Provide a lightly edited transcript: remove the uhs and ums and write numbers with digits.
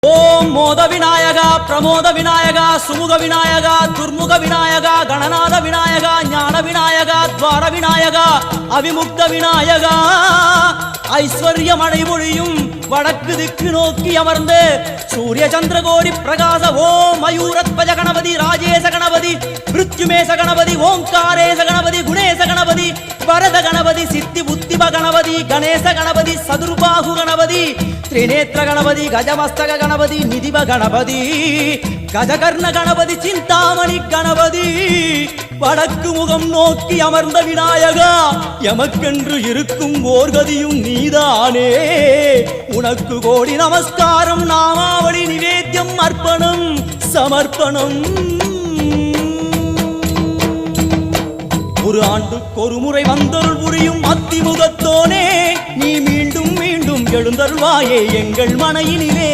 ஓம் மோத விநாயகா, பிரமோத விநாயகா, சுமுக விநாயகா, துர்முக விநாயகா, கணநாத விநாயகா, ஞான விநாயகா, துவார விநாயகா, அவிமுக்த விநாயகா, ஐஸ்வர்ய மழை பொழியும் வடக்கு திக்கு நோக்கி அமர்ந்து சூரிய சந்திரகோடி பிரகாச ஓம் மயூரத்வஜ கணபதி, ராஜேச கணபதி, மிருத்யுமேச கணபதி, ஓங்காரேச கணபதி, குணேச கணபதி, வரத கணபதி, சித்தி புத்திப கணபதி, கணேச கணபதி, சதுர்பாகு கணபதி, திரிநேத்திர கணபதி, கஜமஸ்தக கணபதி, நிதிப கணபதி, கஜகர்ண கணபதி, சிந்தாமணி கணபதி, வடக்கு முகம் நோக்கி அமர்ந்த விநாயகா, எமக்கென்று இருக்கும் ஓர்கதியும் நீதானே. உனக்கு கோடி நமஸ்காரம், நாமாவளி நிவேத்தியம், அர்ப்பணம் சமர்ப்பணம். ஒரு ஆண்டுக்கு ஒரு முறை வந்தருள் புரியும் அத்திமுகத்தோனே, நீ மீண்டும் மீண்டும் எழுந்தருள்வாயே எங்கள் மனையினிலே.